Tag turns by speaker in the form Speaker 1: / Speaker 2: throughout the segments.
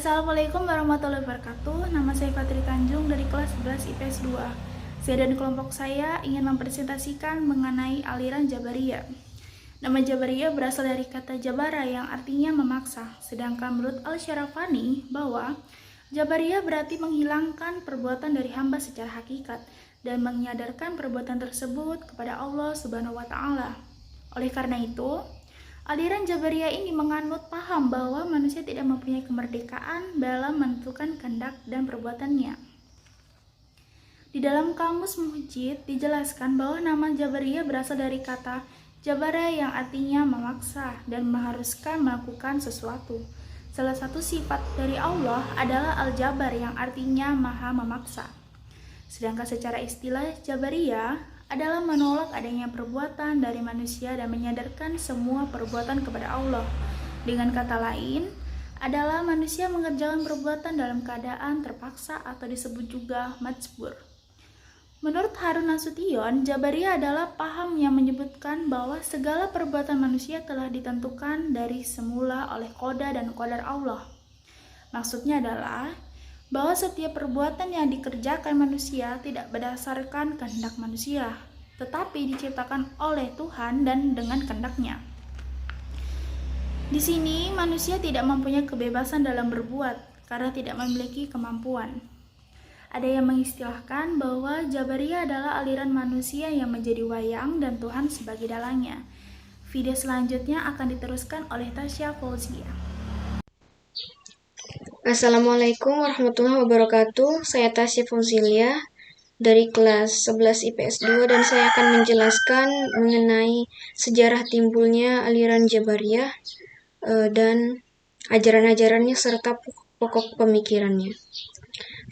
Speaker 1: Assalamualaikum warahmatullahi wabarakatuh. Nama saya Fatri Tanjung dari kelas 11 IPS 2. Saya dan kelompok saya ingin mempresentasikan mengenai aliran Jabariyah. Nama Jabariyah berasal dari kata jabara yang artinya memaksa. Sedangkan menurut Al-Syarafani bahwa Jabariyah berarti menghilangkan perbuatan dari hamba secara hakikat dan menyadarkan perbuatan tersebut kepada Allah Subhanahu wa taala. Oleh karena itu, aliran Jabariyah ini menganut paham bahwa manusia tidak mempunyai kemerdekaan dalam menentukan kehendak dan perbuatannya. Di dalam kamus Muhjid dijelaskan bahwa nama Jabariyah berasal dari kata jabara yang artinya memaksa dan mengharuskan melakukan sesuatu. Salah satu sifat dari Allah adalah Al-Jabar yang artinya maha memaksa. Sedangkan secara istilah Jabariyah adalah menolak adanya perbuatan dari manusia dan menyadarkan semua perbuatan kepada Allah. Dengan kata lain, adalah manusia mengerjakan perbuatan dalam keadaan terpaksa atau disebut juga majbur. Menurut Harun Nasution, Jabariyah adalah paham yang menyebutkan bahwa segala perbuatan manusia telah ditentukan dari semula oleh qada dan qadar Allah. Maksudnya adalah bahwa setiap perbuatan yang dikerjakan manusia tidak berdasarkan kehendak manusia, tetapi diciptakan oleh Tuhan dan dengan kehendaknya. Di sini manusia tidak mempunyai kebebasan dalam berbuat karena tidak memiliki kemampuan. Ada yang mengistilahkan bahwa Jabariyah adalah aliran manusia yang menjadi wayang dan Tuhan sebagai dalangnya. Video selanjutnya akan diteruskan oleh Tasya Fauzia.
Speaker 2: Assalamualaikum warahmatullahi wabarakatuh. Saya Tasya Fauzilia dari kelas 11 IPS 2 dan saya akan menjelaskan mengenai sejarah timbulnya aliran Jabariyah dan ajaran-ajarannya serta pokok pemikirannya.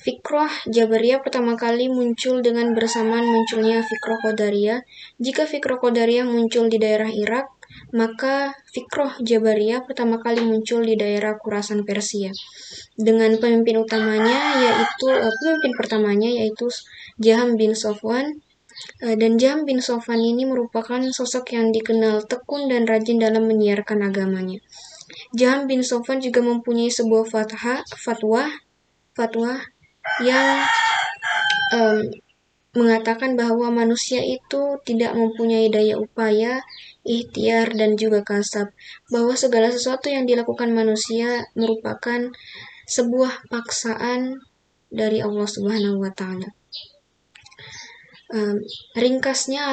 Speaker 2: Fikroh Jabariyah pertama kali muncul dengan bersamaan munculnya Fikroh Qadariyah. Jika Fikroh Qadariyah muncul di daerah Irak, maka Fikroh Jabariyah pertama kali muncul di daerah Khurasan Persia. Dengan pemimpin pertamanya yaitu Jaham bin Sofwan. Dan Jaham bin Sofwan ini merupakan sosok yang dikenal tekun dan rajin dalam menyiarkan agamanya. Jaham bin Sofwan juga mempunyai sebuah fatwa yang mengatakan bahwa manusia itu tidak mempunyai daya upaya, ikhtiar, dan juga kasab, bahwa segala sesuatu yang dilakukan manusia merupakan sebuah paksaan dari Allah Subhanahu wa taala. Ringkasnya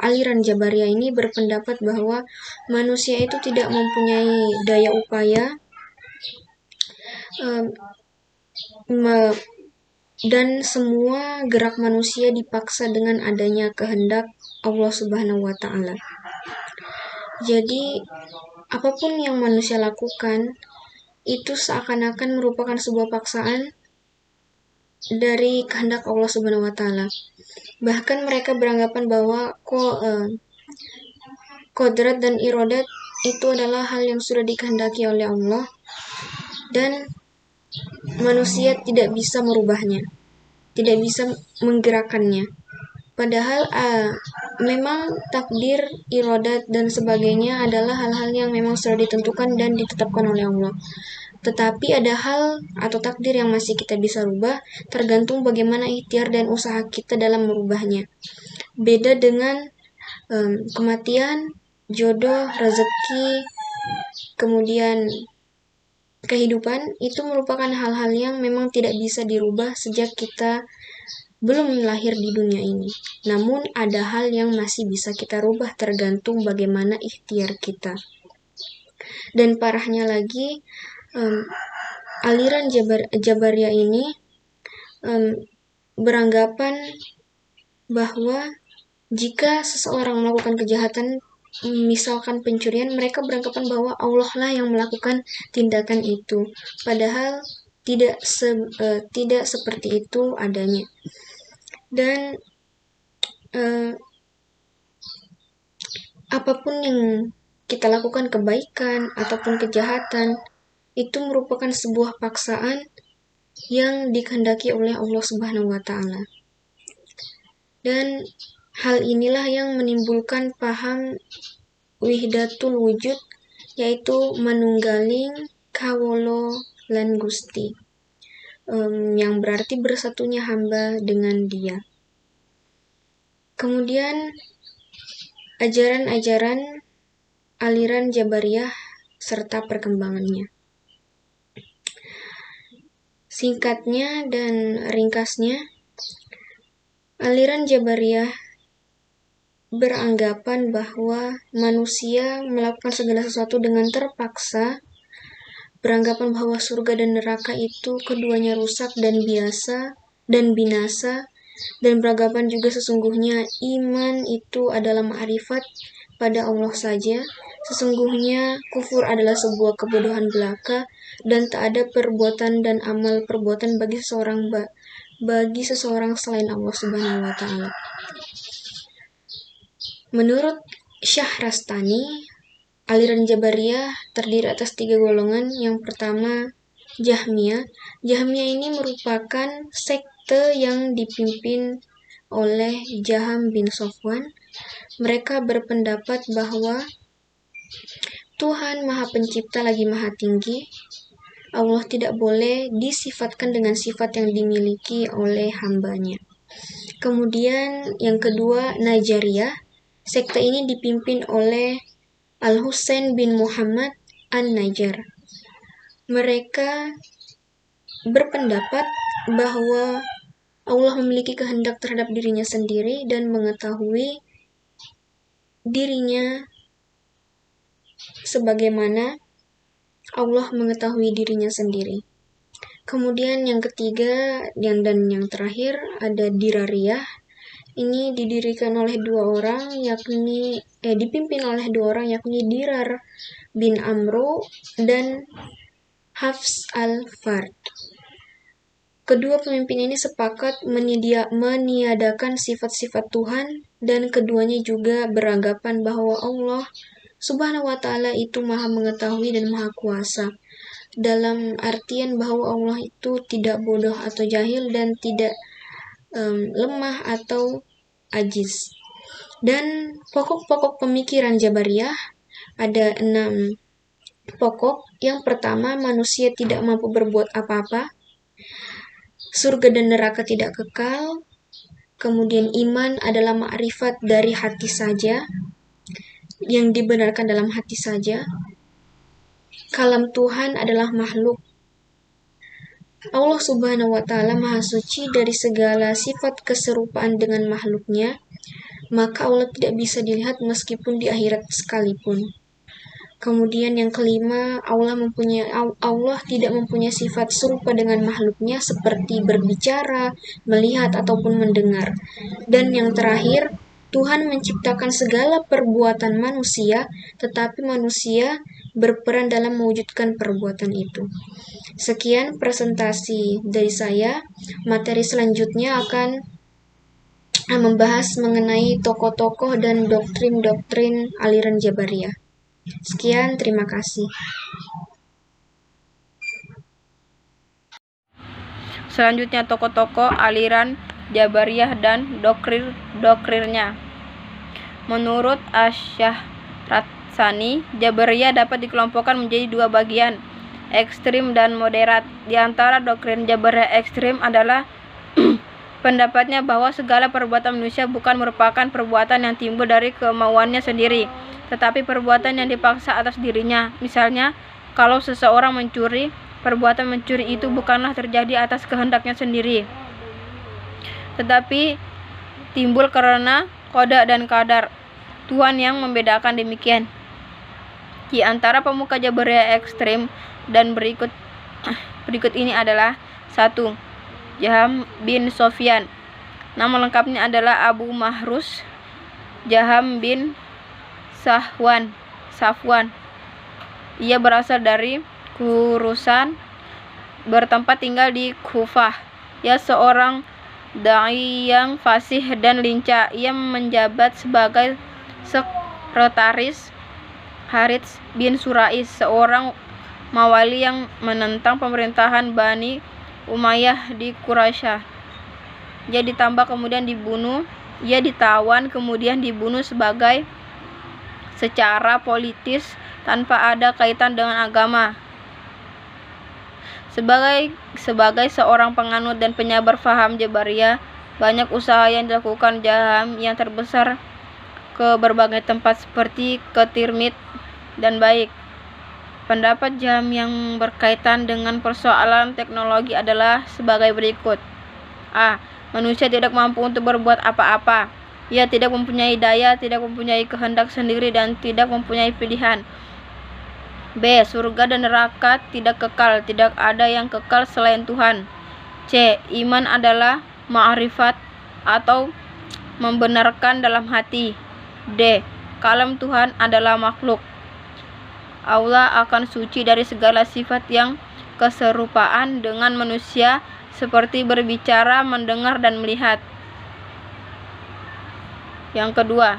Speaker 2: aliran Jabariyah ini berpendapat bahwa manusia itu tidak mempunyai daya upaya dan semua gerak manusia dipaksa dengan adanya kehendak Allah Subhanahu wa taala. Jadi apapun yang manusia lakukan itu seakan-akan merupakan sebuah paksaan dari kehendak Allah Subhanahu wa taala. Bahkan mereka beranggapan bahwa kodrat dan irodat itu adalah hal yang sudah dikehendaki oleh Allah dan manusia tidak bisa merubahnya, tidak bisa menggerakkannya. Padahal memang takdir, irodat, dan sebagainya adalah hal-hal yang memang sudah ditentukan dan ditetapkan oleh Allah. Tetapi ada hal atau takdir yang masih kita bisa rubah, tergantung bagaimana ikhtiar dan usaha kita dalam merubahnya. Beda dengan kematian, jodoh, rezeki, kemudian kehidupan, itu merupakan hal-hal yang memang tidak bisa dirubah sejak kita belum lahir di dunia ini. Namun ada hal yang masih bisa kita rubah tergantung bagaimana ikhtiar kita. Dan parahnya lagi, aliran Jabariyah ini beranggapan bahwa jika seseorang melakukan kejahatan, misalkan pencurian, mereka beranggapan bahwa Allah lah yang melakukan tindakan itu. Padahal tidak seperti itu adanya. Dan apapun yang kita lakukan, kebaikan ataupun kejahatan, itu merupakan sebuah paksaan yang dikehendaki oleh Allah Subhanahu wa taala. Dan hal inilah yang menimbulkan paham wihdatul wujud, yaitu manunggaling kawula lan Gusti, yang berarti bersatunya hamba dengan Dia. Kemudian ajaran-ajaran aliran Jabariyah serta perkembangannya. Singkatnya dan ringkasnya, aliran Jabariyah beranggapan bahwa manusia melakukan segala sesuatu dengan terpaksa, beranggapan bahwa surga dan neraka itu keduanya rusak dan biasa dan binasa, dan beranggapan juga sesungguhnya iman itu adalah ma'rifat pada Allah saja, sesungguhnya kufur adalah sebuah kebodohan belaka, dan tak ada perbuatan dan amal perbuatan bagi seseorang selain Allah Subhanahu wa Ta'ala. Menurut Syahrastani, aliran Jabariyah terdiri atas 3 golongan. Yang pertama, Jahmiyah. Jahmiyah ini merupakan sekte yang dipimpin oleh Jaham bin Safwan. Mereka berpendapat bahwa Tuhan Maha Pencipta lagi Maha Tinggi. Allah tidak boleh disifatkan dengan sifat yang dimiliki oleh hambanya. Kemudian yang kedua, Najariyah. Sekte ini dipimpin oleh Al-Husain bin Muhammad An-Najjar. Mereka berpendapat bahwa Allah memiliki kehendak terhadap dirinya sendiri dan mengetahui dirinya sebagaimana Allah mengetahui dirinya sendiri. Kemudian yang ketiga dan yang terakhir ada Dirariyah. Ini didirikan oleh dipimpin oleh 2 orang, yakni Dirar bin Amru dan Hafs al-Fard. Kedua pemimpin ini sepakat meniadakan sifat-sifat Tuhan, dan keduanya juga beranggapan bahwa Allah Subhanahu wa Ta'ala itu Maha mengetahui dan Maha kuasa, dalam artian bahwa Allah itu tidak bodoh atau jahil dan tidak lemah atau ajiz. Dan pokok-pokok pemikiran Jabariyah ada 6 pokok. Yang pertama, manusia tidak mampu berbuat apa-apa, surga dan neraka tidak kekal, kemudian iman adalah ma'rifat dari hati saja, yang dibenarkan dalam hati saja, kalam Tuhan adalah makhluk, Allah Subhanahu wa Ta'ala Maha Suci dari segala sifat keserupaan dengan makhluknya, maka Allah tidak bisa dilihat meskipun di akhirat sekalipun. Kemudian yang kelima, Allah tidak mempunyai sifat serupa dengan makhluknya seperti berbicara, melihat, ataupun mendengar. Dan yang terakhir, Tuhan menciptakan segala perbuatan manusia, tetapi manusia berperan dalam mewujudkan perbuatan itu. Sekian presentasi dari saya. Materi selanjutnya akan membahas mengenai tokoh-tokoh dan doktrin-doktrin aliran Jabariyah. Sekian, terima kasih.
Speaker 3: Selanjutnya tokoh-tokoh aliran Jabariyah dan doktrinnya. Menurut Asy-Syahrastani, Jabariyah dapat dikelompokkan menjadi 2 bagian, ekstrim dan moderat. Di antara doktrin Jabariyah ekstrim adalah pendapatnya bahwa segala perbuatan manusia bukan merupakan perbuatan yang timbul dari kemauannya sendiri, tetapi perbuatan yang dipaksa atas dirinya. Misalnya, kalau seseorang mencuri, perbuatan mencuri itu bukanlah terjadi atas kehendaknya sendiri, tetapi timbul karena qada dan qadar Tuhan yang membedakan demikian. Di antara pemuka Jabariyah ekstrim dan berikut ini adalah 1. Jaham bin Sofyan. Nama lengkapnya adalah Abu Mahrus Jaham bin Safwan. Ia berasal dari Khurasan, bertempat tinggal di Kufah. Ia seorang dai yang fasih dan lincah. Ia menjabat sebagai sekretaris Harits bin Surais, seorang mawali yang menentang pemerintahan Bani Umayyah di Quraisy. Ia ditawan kemudian dibunuh secara politis tanpa ada kaitan dengan agama. Sebagai seorang penganut dan penyabar faham Jabariyah, banyak usaha yang dilakukan Jaham yang terbesar ke berbagai tempat seperti ke Tirmidz dan baik. Pendapat Jaham yang berkaitan dengan persoalan teknologi adalah sebagai berikut. A. Manusia tidak mampu untuk berbuat apa-apa. Ia tidak mempunyai daya, tidak mempunyai kehendak sendiri, dan tidak mempunyai pilihan. B. Surga dan neraka tidak kekal, tidak ada yang kekal selain Tuhan. C. Iman adalah ma'rifat atau membenarkan dalam hati. D. Kalam Tuhan adalah makhluk. Allah akan suci dari segala sifat yang keserupaan dengan manusia seperti berbicara, mendengar, dan melihat. Yang kedua,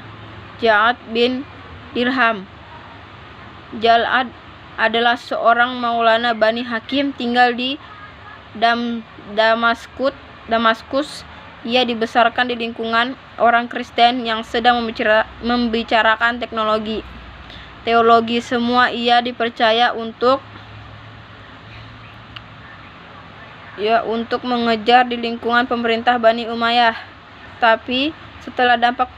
Speaker 3: Ja'ad bin Dirham. Jal'ad adalah seorang maulana Bani Hakim tinggal di Damaskus. Ia dibesarkan di lingkungan orang Kristen yang sedang membicarakan teknologi. Teologi semua ia dipercaya untuk mengejar di lingkungan pemerintah Bani Umayyah. Tapi setelah dampak